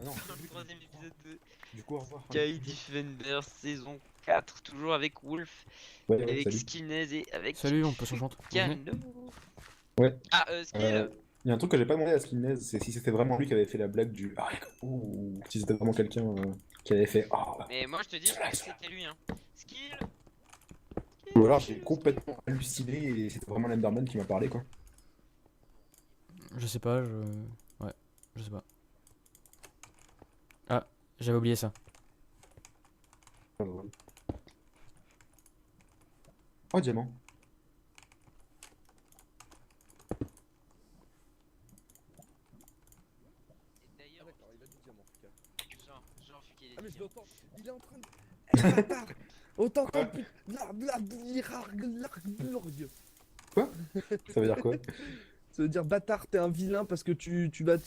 non, Dans le troisième épisode de du coup, au revoir. Sky Defender saison 4, toujours avec Wolf, Ouais, avec salut. Skinez et avec Salut, on peut s'enchanter. Vous venez? Cano. Ouais. Ah, Skill. Il y a un truc que j'ai pas demandé à Skinez, c'est si c'était vraiment lui qui avait fait la blague du ou si c'était vraiment quelqu'un qui avait fait Mais moi je te dis, je crois que c'était lui, hein. Skill. ou alors j'ai complètement halluciné et c'était vraiment l'Enderman qui m'a parlé quoi. Je sais pas, Ouais, je sais pas. Ah, j'avais oublié ça. Oh, diamant. Et d'ailleurs, D'accord, il a du diamant en tout cas. genre, vu qu'il est Ah mais je diamant. l'entends, il est en train de... Eh bâtard. On t'entend plus... Quoi? Ça veut dire quoi? Ça veut dire bâtard, t'es un vilain parce que tu vas...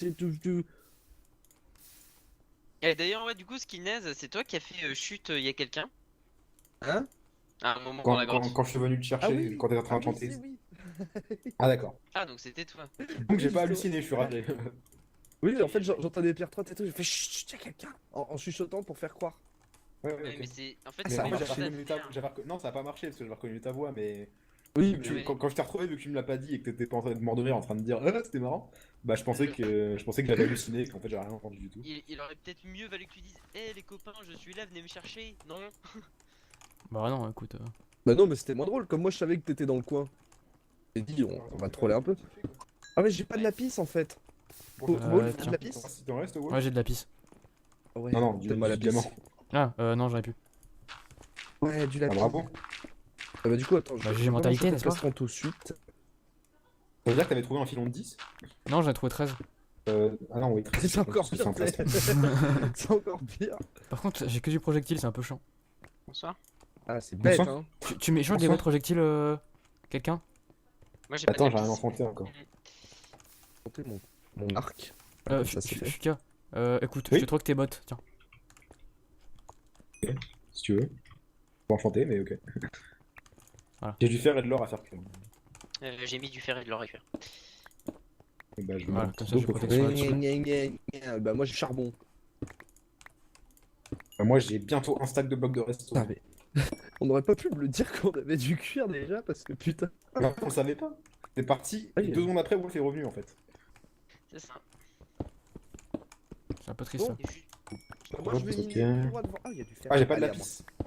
Et d'ailleurs, ouais, du coup, Skinez, c'est toi qui as fait chute il y a quelqu'un? Hein? À un moment dans la grotte. Quand je suis venu te chercher, Ah oui, quand t'es en train ah de oui, chanter. c'est oui. Ah d'accord. Ah, donc c'était toi. Donc j'ai Oui, pas justement. halluciné, je suis ravi. Oui, en fait, j'entendais Pierre 3 et tout, j'ai fait chut, y'a quelqu'un en chuchotant pour faire croire. Ouais, Ouais, ok. mais c'est. En fait, Mais ça moi marche. j'avais reconnu non, ça a pas marché parce que j'avais reconnu ta voix, mais Oui, vu que mais- quand je t'ai retrouvé, vu que tu me l'as pas dit et que t'étais pas en train de m'ordonner en train de dire c'était marrant, bah je pensais que j'avais halluciné et qu'en fait j'avais rien entendu du tout. Il aurait peut-être mieux valu que tu dises hé les copains, je suis là, venez me chercher. Non. Bah non, écoute. Bah non, mais c'était moins drôle, comme moi je savais que t'étais dans le coin. J'ai dit, on va troller un peu. Ah mais j'ai pas de lapis en fait. Wolf, t'as de tiens. lapis? Si t'en restes, Ouais, j'ai de la pisse. Ah ouais, Non, t'aimes pas du lapis. diamant. Ah, non, j'en ai plus. Ouais, du Ah, lapis. bravo. Ah bah du coup, attends, Bah, j'ai mentalité, n'est-ce pas? tout de suite. Ça veut dire que t'avais trouvé un filon de 10? Non, j'en ai trouvé 13. Ah non, oui, C'est encore c'est pire, un c'est plastique. c'est encore pire. Par contre, j'ai que du projectile, c'est un peu chiant. Bonsoir. Ah, c'est bête, Bonsoir. hein. Tu m'échanges des Bonsoir. vrais projectiles, quelqu'un? Moi j'ai pas Attends, de j'ai rien lapis. enfanté encore. Monter mon arc. Ah, ça c'est fait. Fuka, écoute, Oui. je te troque tes bottes, tiens. Si tu veux. Pas enchanté, mais ok. Voilà. J'ai du fer et de l'or à faire cuire. J'ai mis du fer et de l'or à cuire. Et bah, je vais Voilà, mettre comme ça, d'eau j'ai pour protection faire- là-dessus. Bah moi j'ai charbon. Bah, moi j'ai bientôt un stack de blocs de resto. Ah mais... On n'aurait pas pu me le dire qu'on avait du cuir déjà parce que putain. Mais on le savait pas. C'est parti, Ah, et il y a- 2 secondes après, Wolf est revenu en fait. C'est ça. C'est un peu triste ça. Bon. Et juste- Moi je vais Ok. miner tout droit devant. Ah, il y a du fer. Ah, j'ai pas de Allez, à lapis. moi.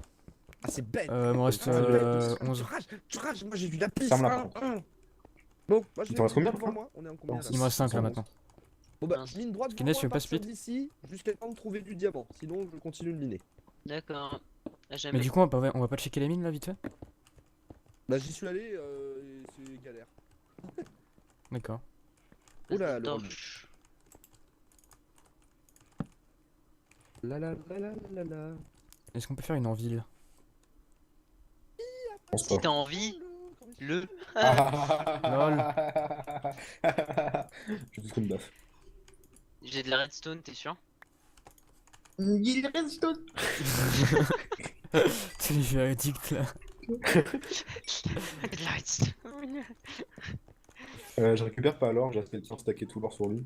Ah, c'est bête. Il me reste Ah, c'est bête. 11. Tu rages, moi j'ai du lapis. Ferme la hein, porte. hein. Bon, moi je Il vais t'en reste miner combien, devant toi moi. On est en combien là? Il me reste 5 là Ça maintenant. Bon bah, je mine droit devant Skinner, moi tu veux à pas partir split d'ici jusqu'à temps de trouver du diamant. Sinon, je continue de miner. D'accord. À jamais. Mais du coup, on va pas checker les mines là vite fait? Bah, j'y suis allé et c'est galère. D'accord. Oula, le torche. La la la la la la. Est-ce qu'on peut faire une en ville? Je pense Si pas. t'as envie, le. Je suis comme baf. J'ai de la redstone, t'es sûr? Il reste. C'est les véridiques là. De la redstone. Je récupère pas l'or, j'ai assez de temps stacker tout l'or sur lui.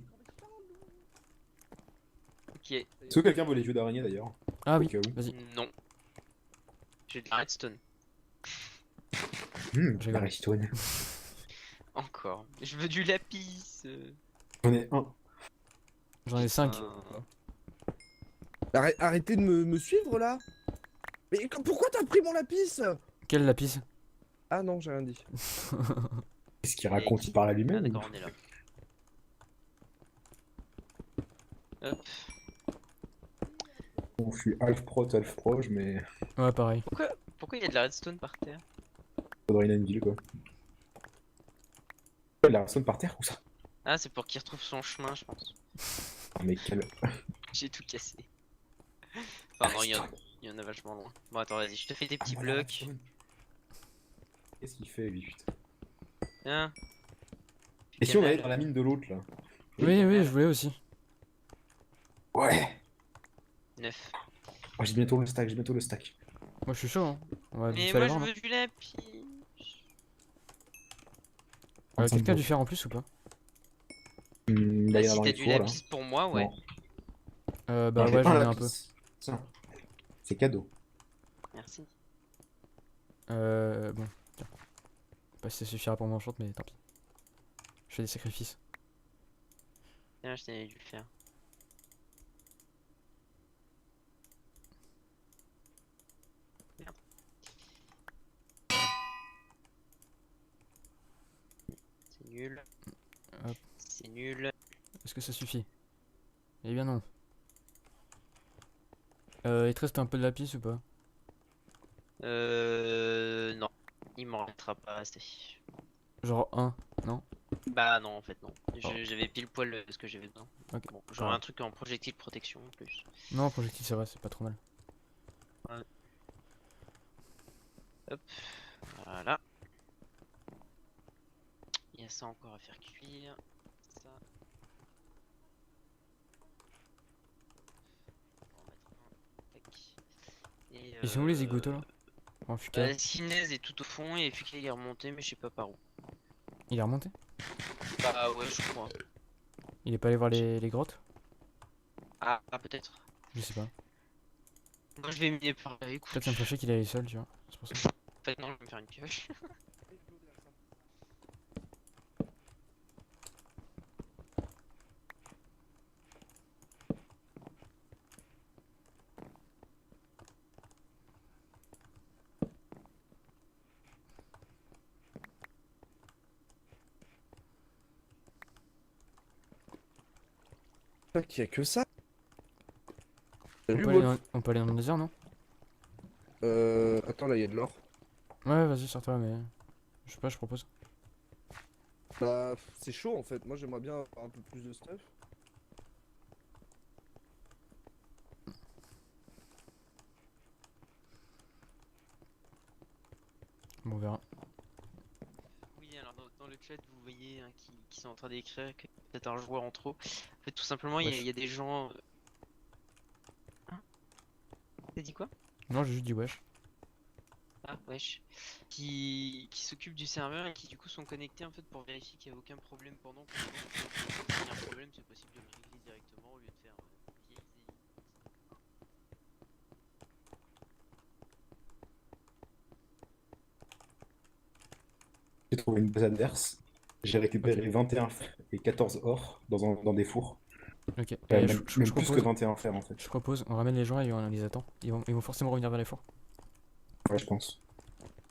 Ok. Est-ce que quelqu'un veut les yeux d'araignée d'ailleurs? Ah Au oui, cas où. vas-y. Non. J'ai de la redstone. J'ai La redstone. Encore. Je veux du lapis. J'en ai un. J'en ai 5. Arrêtez de me suivre là. Mais pourquoi t'as pris mon lapis? Quel lapis? Ah non, j'ai rien dit. Qu'est-ce qu'il raconte? Il parle à Ah lui-même? d'accord, on est là. Hop. Bon, je suis half proche, mais Ouais, pareil. Pourquoi il y a de la redstone par terre? faudrait une ville quoi. Ouais, la redstone par terre ou ça? Ah, c'est pour qu'il retrouve son chemin, je pense. Ah, mais quel. J'ai tout cassé. Enfin, non, il y en a vachement loin. Bon, attends, vas-y, je te fais des petits blocs. Qu'est-ce qu'il fait lui, putain? Hein? Et si on allait dans la mine de l'autre là? Oui, oui, je voulais aussi. Ouais! 9. Oh, j'ai bientôt le stack, j'ai bientôt le stack. Moi je suis chaud, hein. On va Mais vite moi aller je voir. veux du lapis. Quelqu'un a du fer en plus ou pas? Là, il y en a Si dans t'as les du fours là. lapis pour moi, ouais. Non. Bah Alors, j'ai ouais, j'en ai un peu. lapis. Tiens, c'est cadeau. Merci. Bon, tiens. Je sais pas si ça suffira pour mon short, mais tant pis. Je fais des sacrifices. Tiens, je t'avais dû le faire. Merde. C'est nul. Hop. C'est nul. Est-ce que ça suffit? Eh bien non. Il te reste un peu de lapis ou pas? Non. Il m'en restera pas assez. Genre un, non? Bah non, en fait, non. Oh. J'avais pile poil ce que j'avais besoin. Ok. Bon, j'aurais Ah. un truc en projectile protection en plus. Non, projectile ça va, c'est pas trop mal. Hop. Voilà. Il y a ça encore à faire cuire. Ça. On va en mettre un. Tac. Et Ils sont où les zigotos là? En fuka. Sinaise est tout au fond et Fuka il est remonté, mais je sais pas par où. Il est remonté? Bah ouais, je crois. Il est pas allé voir les grottes? Ah, peut-être. Je sais pas. Moi je vais miner par là, écoute. Peut-être ça me fait chier qu'il allait seul, tu vois. C'est pour ça. En fait, non, je vais me faire une pioche. Pas qu'il y a que ça. On Salut, peut aller Wolf. on peut aller dans le désert, non? Attends, là, il y a de l'or. Ouais, vas-y, sors-toi, mais. Je sais pas, je propose. Bah, c'est chaud en fait. Moi, j'aimerais bien avoir un peu plus de stuff. Bon, on verra. Oui, alors dans le chat, vous voyez hein, qui sont en train d'écrire que peut-être un joueur en trop. En fait, tout simplement, il Wesh. y a des gens. Hein? T'as dit quoi? Non, j'ai juste dit wesh. Ah, wesh. Qui s'occupent du serveur et qui du coup sont connectés en fait pour vérifier qu'il n'y a aucun problème pendant que s'il y a un problème, c'est possible de le régler directement au lieu de faire vieilles et- J'ai trouvé une base adverse. J'ai récupéré 21 fer et 14 or dans des fours. Ok. Même, je même plus propose, que 21 fer en fait. je propose, on ramène les gens et on les attend. Ils vont forcément revenir vers les fours. Ouais, je pense.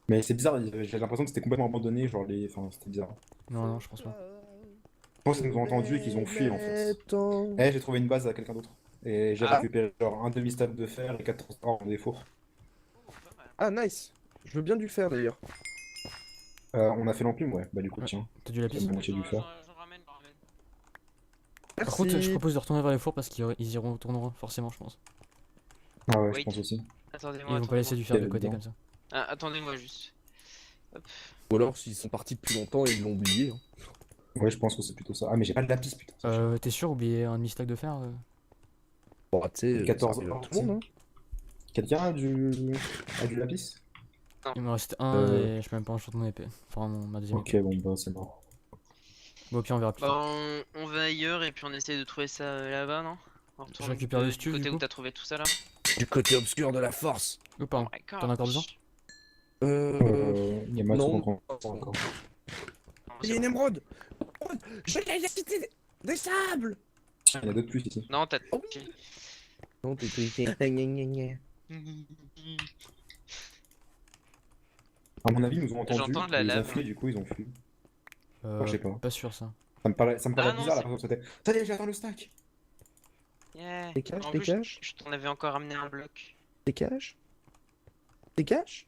Mais c'est bizarre, j'ai l'impression que c'était complètement abandonné, genre les. Enfin, c'était bizarre. Non, non, je pense pas. Je pense qu'ils nous ont entendus et qu'ils ont fui en fait. Eh, j'ai trouvé une base à quelqu'un d'autre. Et j'ai Ah. récupéré genre un demi-stack de fer et 14 or dans des fours. Oh, pas mal. Ah, nice. Je veux bien du faire d'ailleurs. On a fait l'enclume, ouais. Bah du coup, Ouais. tiens. T'as du lapis? C'est bon, j'ai dû faire. J'en ramène, j'en ramène. Par contre, je Merci. propose de retourner vers les fours parce qu'ils y retourneront forcément, je pense. Ah ouais, je Wait. pense aussi. Attendez-moi, Ils vont pas laisser du fer de Quel côté dedans. comme ça. Ah, attendez-moi juste. Hop. Ou alors, s'ils sont partis depuis longtemps et ils l'ont oublié. Hein. Ouais, je pense que c'est plutôt ça. Ah, mais j'ai pas de lapis, putain. c'est chiant. T'es sûr, oublier un demi-stack de fer? Bon, tu sais, 14 ça arrive à or, tout le monde. Hein. Quelqu'un a du lapis? Il me reste un Euh. et je peux même pas enchanter mon épée. Enfin, ma deuxième épée. Ok, bon, bah c'est mort. Bon, au pire, on verra plus tard. Bah, on va ailleurs et puis on essaie de trouver ça là-bas, non? On retourne récupère le du stu, côté du où coup t'as trouvé tout ça là? Du côté obscur de la force. Oh, pardon. my God. T'en as encore besoin? Il y a Matsu non. qu'on prend encore. Non, Il y c'est a une bon. émeraude. Je gagne la cité des sables. Tiens, il y en a d'autres plus ici. Non, t'as. Oh. Non, t'es triché. À mon avis, ils nous ont entendus, J'entends de la ils ont lave. fui, du coup, ils ont fui. je sais pas. Pas sûr, ça. Ça me paraît Ah non, bizarre, c'est- la façon dont c'était. Ça y est, j'attends le stack! Yeah. Dégage, En plus, dégage. je t'en avais encore amené un bloc. Dégage. Dégage.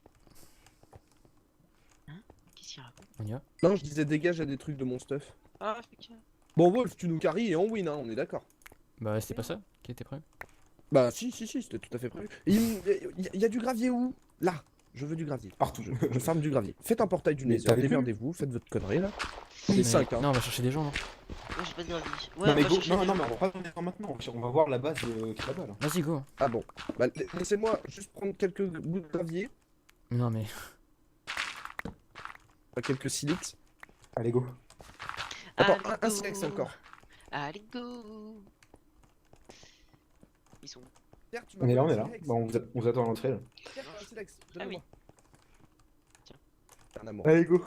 Qu'est-ce qu'il raconte? On y va? Non, je disais dégage à des trucs de mon stuff. Ah, Fuka. Bon, Wolf, tu nous carries et on win, hein, on est d'accord. Bah, c'était pas ça qui était prévu? Bah, si, c'était tout à fait prévu. Il y a du gravier où? Là. Je veux du gravier. Partout. Je farme du gravier. Faites un portail du Mais Nether, t'avais plus démerdez-vous, faites votre connerie là. Mais- Les 5, hein. Non, on va chercher des gens, non? Ouais, j'ai pas de gravier. Ouais, Non, on mais va go, chercher non, des non, gens. mais on va pas venir maintenant. On va voir la base qui est là-bas, là. Vas-y, go. Ah bon. Bah, laissez-moi juste prendre quelques bouts de gravier, Non, mais. quelques silites. Allez, go. Attends, Allez, un go. silex encore. Allez, go. Ils sont. Pierre, tu On est là, on m'as est là. volé un Bah, on vous attend à l'entrée là. Pierre, t'as un silex, Ah donne-le-moi. Tiens. T'es un amour. Allez, go.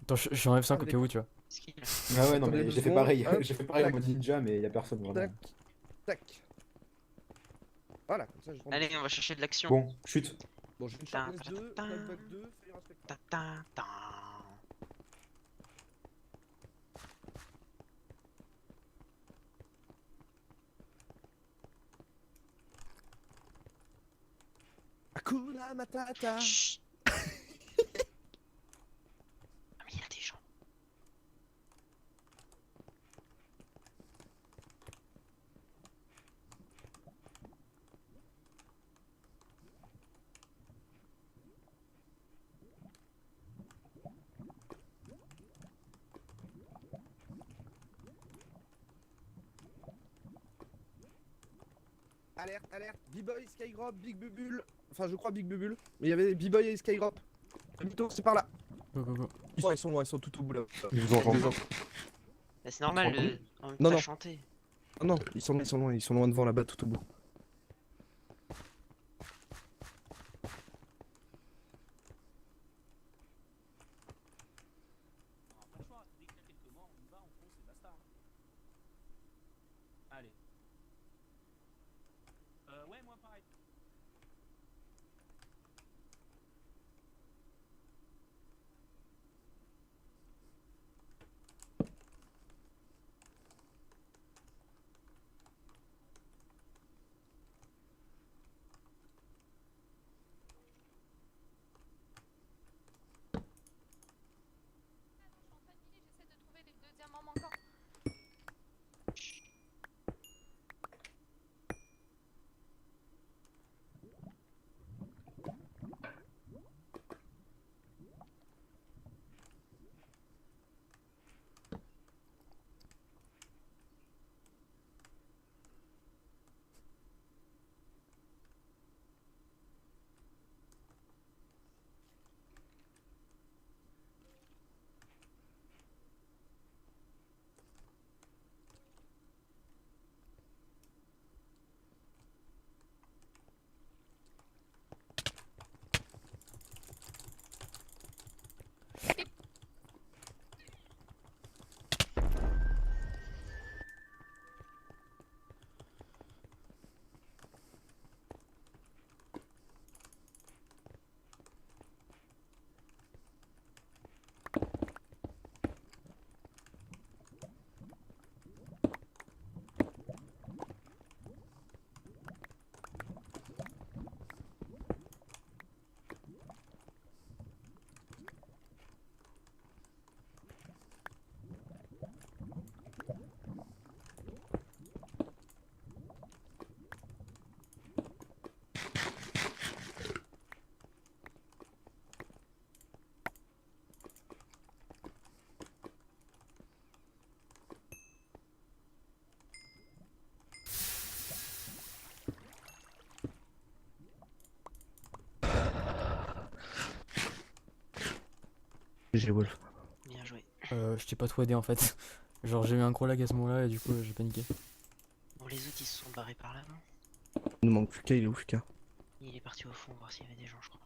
Attends, je suis en F5 au Allez, cas où, tu vois. Skill. Ah ouais, non, Attendez mais deux j'ai fait secondes, pareil. hop, J'ai fait pareil en tac. mode ninja, mais y a personne Tac, vraiment. tac. Voilà, comme ça je rentre. Allez, on va chercher de l'action. Bon, chute. Bon, j'ai une Ta, Sharpness ta, 2, ta, ta. Knockback 2, Fire Inspector. Ta, ta, ta. Hakuna Matata. Chut. Ah, mais il y a des gens. Alerte, alerte, B-Boy, Skyrop, Big Bubule. Enfin, je crois Big Bubule. Mais il y avait B-Boy et Skyrop. Mytho, c'est par là. Go, go, go. Ils sont loin, ils sont tout au bout là. Ils vous entendent. Bah, c'est normal, Tranquille. en même Non, temps, non. chanter. Ah non, ils sont loin devant là-bas tout au bout. Allez. Ouais, moi pareil. J'essaie de trouver les 2 diamants manquants. GG Wolf. Bien joué. Je t'ai pas trop aidé en fait. Genre, j'ai eu un gros lag à ce moment-là et du coup, j'ai paniqué. Bon, les autres ils se sont barrés par là, non? Il nous manque Fuka, il est où Fuka? Il est parti au fond voir s'il y avait des gens, je crois.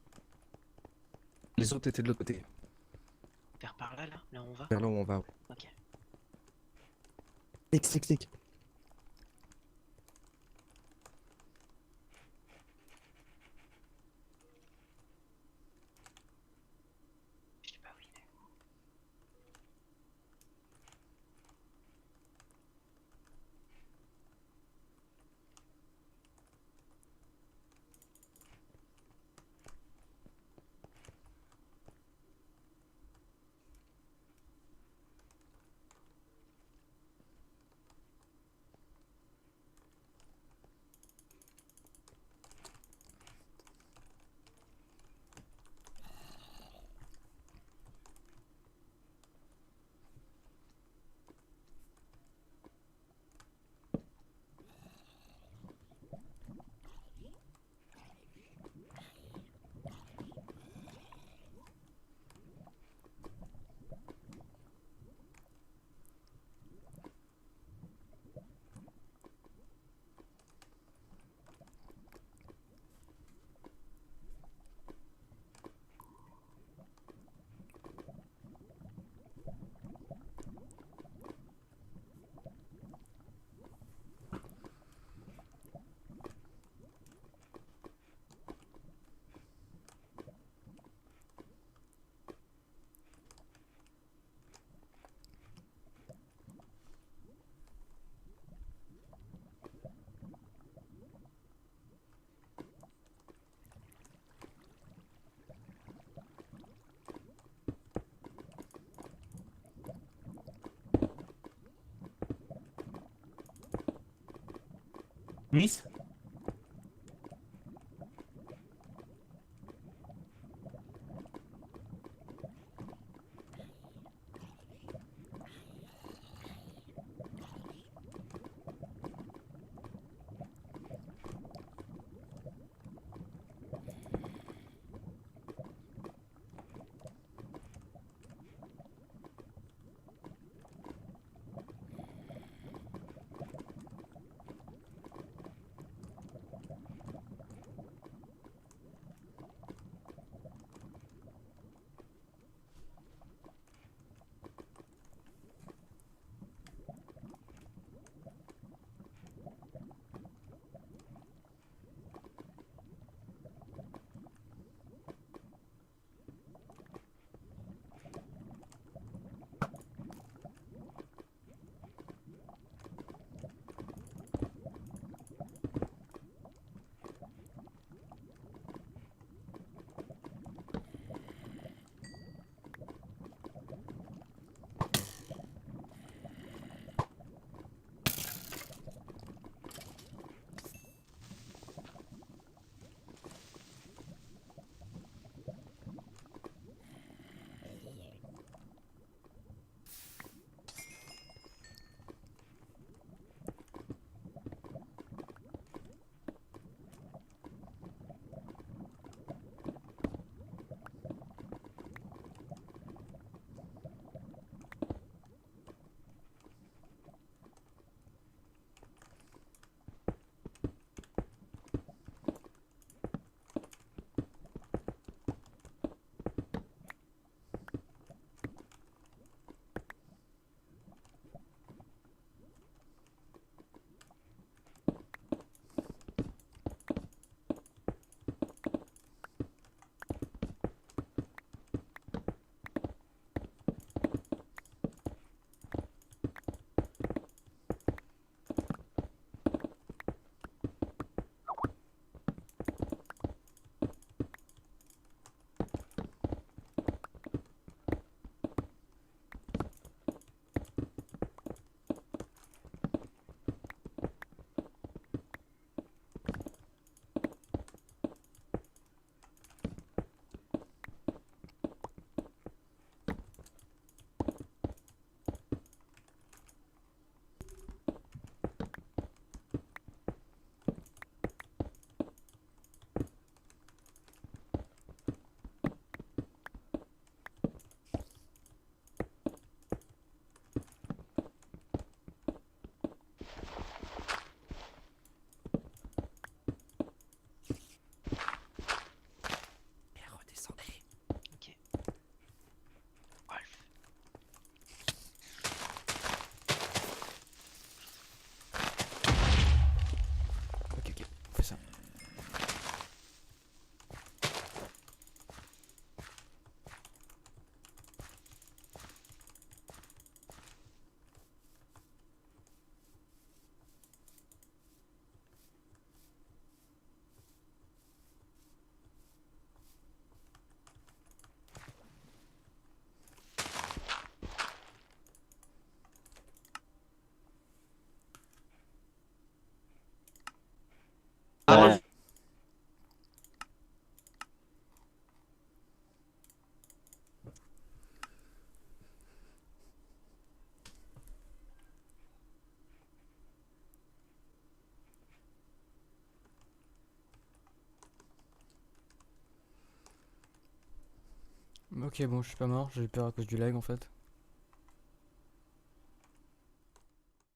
Les autres étaient de l'autre côté. Vers par là, là où on va. Vers là où on va. Ok. Nick. Je sais pas où il est. Miss? Ok. Wolf. Ok, ok, on fait ça. Ah, Ok, bon, je suis pas mort, j'ai eu peur à cause du lag en fait.